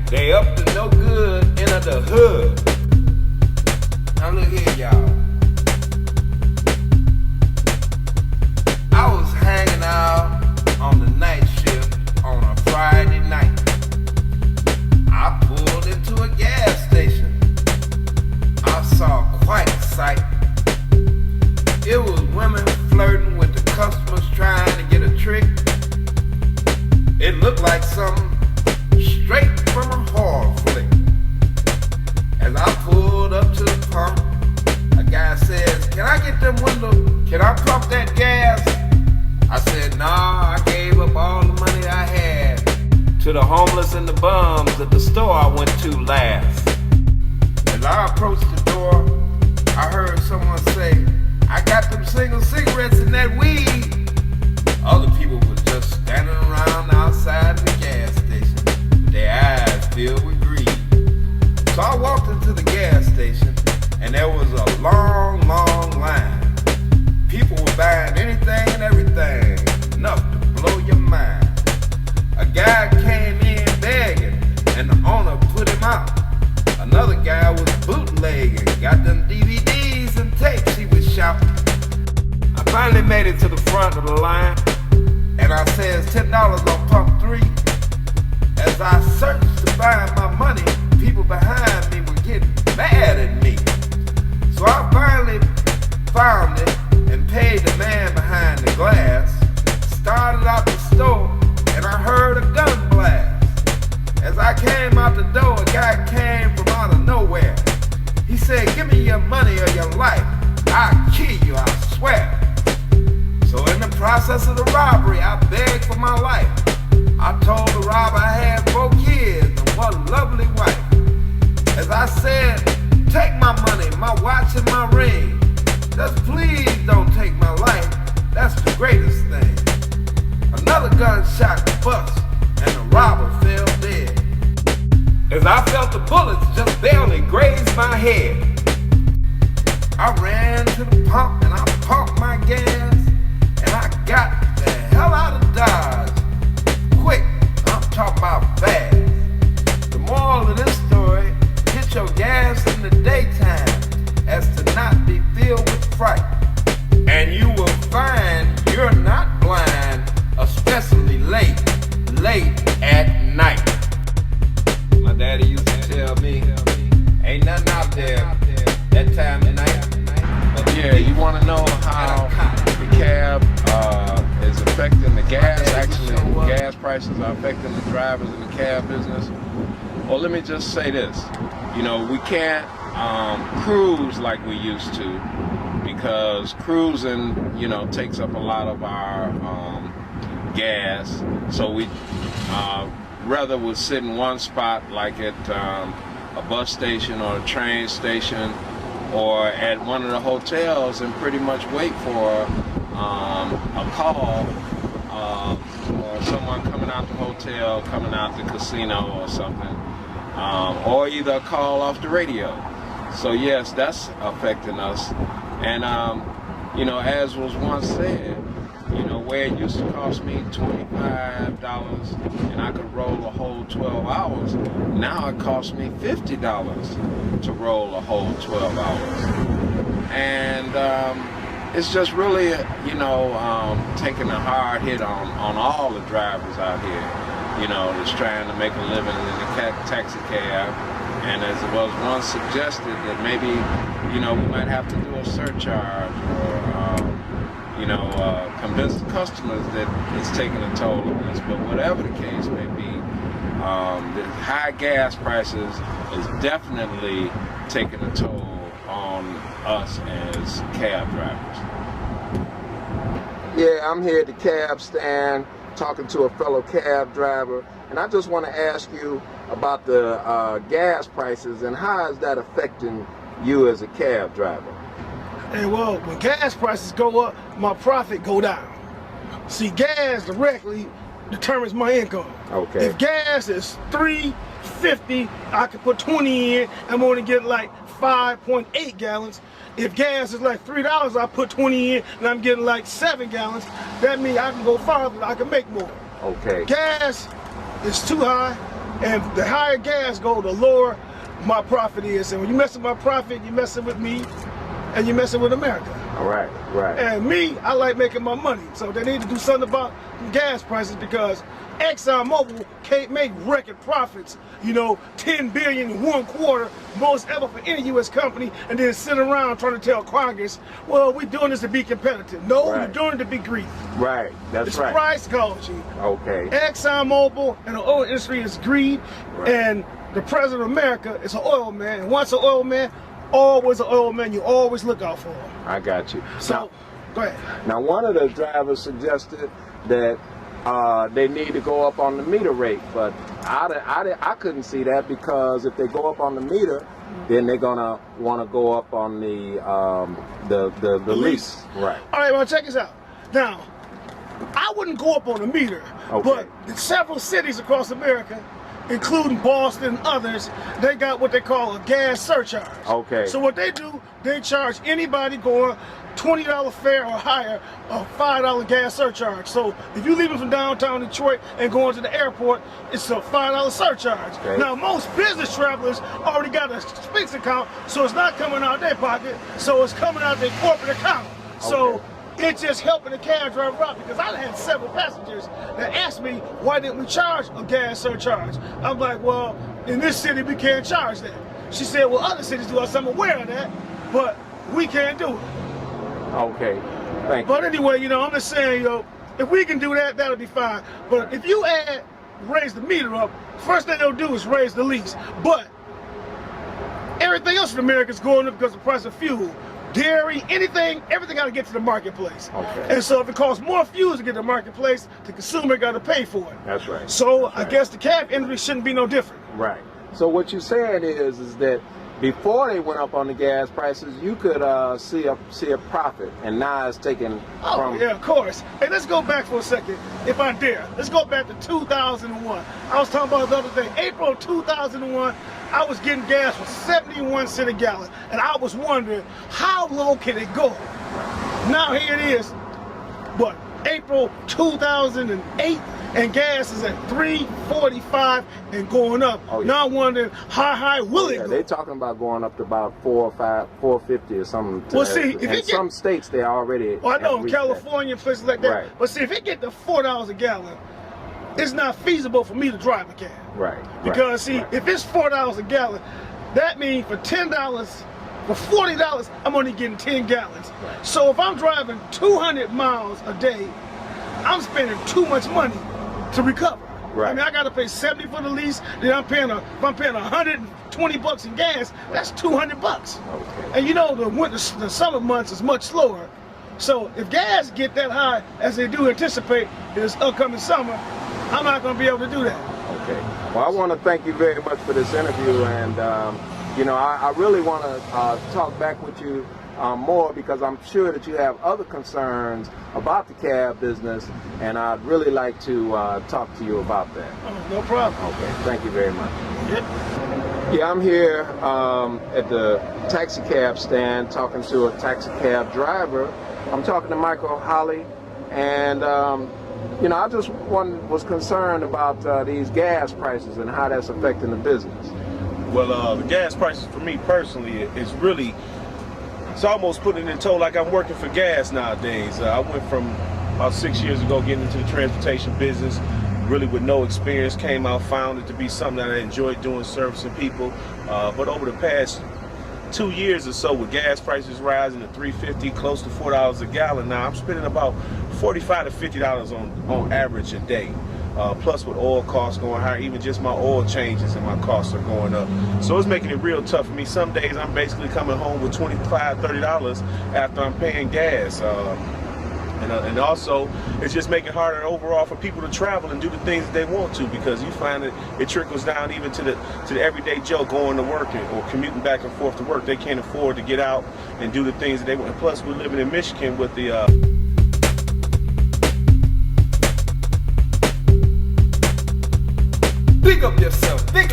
They up to no good into the hood. Now look here, y'all. I was hanging out on the night shift on a Friday night. I pulled into a gas station. I saw quite a sight. It was women flirting with the customers trying to get a trick. It looked like something straight from a horror flick. As I pulled up to the pump, a guy says, "Can I get them windows? Can I pump that gas?" I said, "Nah, I gave up all the money I had to the homeless and the bums at the store I went to last." As I approached the door, I heard someone say, "I got them single cigarettes and that weed." Other people were just standing around outside the gas station with their eyes filled with greed. So I walked into the gas station and there was a long, long line. People were buying anything and everything, enough to blow your mind. A guy came in begging and the owner put him out. Another guy was bootlegging, got them DVDs and tapes he was shouting. I finally made it to the front of the line and I said, $10 on pump 3. As I searched to find my money, people behind me were getting mad at me. So I finally found it and paid the man behind the glass. Started out the store and I heard a gun blast. As I came out the door, a guy came from out of nowhere. He said, "Give me your money or your life. I'll kill you, I swear." So in the process of the robbery, I begged for my life. I told the robber I had 4 kids and what a lovely wife. As I said, "Take my money, my watch and my ring. Just please don't take my life. That's the greatest thing." Another gunshot bust and the robber fell dead. As I felt the bullets just barely graze my head, I ran to the pump and I pumped my gas and I got the hell out of Dodge. Quick, I'm talking about fast. The moral of this story, get your gas in the daytime as to not be filled with fright. And you will find you're not blind, especially late at night. My daddy used to tell me, ain't nothing out there that time of night. But Yeah, you want to know how the cab is affecting the gas? Actually, gas prices are affecting the drivers in the cab business. Well, let me just say this. You know, we can't cruise like we used to because cruising, you know, takes up a lot of our gas. So we rather would sit in one spot like at a bus station or a train station or at one of the hotels and pretty much wait for a call or someone coming out the hotel, coming out the casino or something, or either a call off the radio. So yes, that's affecting us. And you know, as was once said, you know, where it used to cost me $25 and I could roll a whole 12 hours, now it costs me $50 to roll a whole 12 hours. And it's just really, you know, taking a hard hit on all the drivers out here, you know, that's trying to make a living in the taxi cab. And as it was once suggested that maybe, you know, we might have to do a surcharge or, you know, convince the customers that it's taking a toll on us. But whatever the case may be, the high gas prices is definitely taking a toll on us as cab drivers. Yeah, I'm here at the cab stand talking to a fellow cab driver, and I just want to ask you about the gas prices and how is that affecting you as a cab driver? Hey, well, when gas prices go up, my profit go down. See, gas directly determines my income. Okay. If gas is $3.50, I can put 20 in. I'm only getting like 5.8 gallons. If gas is like $3, I put 20 in and I'm getting like 7 gallons. That means I can go farther, I can make more. Okay. Gas is too high. And the higher gas go, the lower my profit is. And when you messing with my profit, you're messing with me, and you're messing with America. Right, right. And me, I like making my money. So they need to do something about gas prices, because ExxonMobil can't make record profits, you know, 10 billion in 1 quarter, most ever for any U.S. company, and then sit around trying to tell Congress, well, we're doing this to be competitive. No, Right. we're doing it to be greedy. Right, that's It's right. price psychology. Okay. ExxonMobil and the oil industry is greed, Right. and the president of America is an oil man. And once an oil man, always an oil man. You always look out for him. I got you. So, go ahead. Now, one of the drivers suggested that they need to go up on the meter rate, but I couldn't see that, because if they go up on the meter, then they're gonna want to go up on the lease. Right. All right, well, check this out. Now, I wouldn't go up on the meter, Okay. but in several cities across America, including Boston and others, they got what they call a gas surcharge. Okay. So what they do, they charge anybody going $20 fare or higher a $5 gas surcharge. So if you leaving from downtown Detroit and going to the airport, it's a $5 surcharge. Okay. Now most business travelers already got a expense account, so it's not coming out of their pocket, so it's coming out of their corporate account. So Okay. it's just helping the cab driver out, because I had several passengers that asked me, why didn't we charge a gas surcharge? I'm like, well, in this city we can't charge that. She said, well, other cities do. I said, I'm aware of that, but we can't do it. Okay. Thank you. But anyway, you know, I'm just saying, you know, if we can do that, that'll be fine. But if you raise the meter up, first thing they'll do is raise the lease. But everything else in America is going up because of the price of fuel. Dairy, anything, everything got to get to the marketplace. Okay. And so if it costs more fuel to get to the marketplace, the consumer got to pay for it. That's right. So That's I right. guess the cab industry shouldn't be no different. Right. So what you're saying is that before they went up on the gas prices, you could see a profit, and now it's taken Oh, from. yeah, of course. Hey, let's go back for a second, if I dare. Let's go back to 2001. I was talking about the other day, April 2001, I was getting gas for 71 cents a gallon, and I was wondering, how low can it go? Now here it is, what, April 2008, and gas is at $3.45 and going up. Oh, yeah. Now I'm wondering, how high will it Yeah, go? they're talking about going up to about $4 or $5, $4.50 or something. Well, see, if in it get- some states they already. Well, I know have in reached that. California and places like that. Right. But see, if it get to $4 a gallon, it's not feasible for me to drive a cab. Right. Because see, right. if it's $4 a gallon, that means for $10, for $40, I'm only getting 10 gallons. Right. So if I'm driving 200 miles a day, I'm spending too much money to recover. Right. I mean, I got to pay $70 for the lease. Then if I'm paying $120 in gas, that's $200. Okay. And you know, the summer months is much slower. So if gas get that high as they do anticipate this upcoming summer, I'm not going to be able to do that. Okay. Well, I want to thank you very much for this interview, and you know, I really want to talk back with you more, because I'm sure that you have other concerns about the cab business, and I'd really like to talk to you about that. Oh, no problem. Okay. Thank you very much. Yep. Yeah, I'm here at the taxi cab stand talking to a taxi cab driver. I'm talking to Michael Holly, and you know, I just was concerned about these gas prices and how that's affecting the business. Well, the gas prices for me personally is really, it's almost putting it in tow like I'm working for gas nowadays. I went from about 6 years ago getting into the transportation business, really with no experience, came out, found it to be something that I enjoyed doing, servicing people. But over the past 2 years or so, with gas prices rising to $3.50, close to $4 a gallon now, I'm spending about $45 to $50 on average a day. Plus with oil costs going higher, even just my oil changes and my costs are going up. So it's making it real tough for me. Some days I'm basically coming home with $25, $30 after I'm paying gas. And also, it's just making it harder overall for people to travel and do the things that they want to, because you find that it trickles down even to the everyday Joe going to work or commuting back and forth to work. They can't afford to get out and do the things that they want. Plus, we're living in Michigan with the Big up yourself, big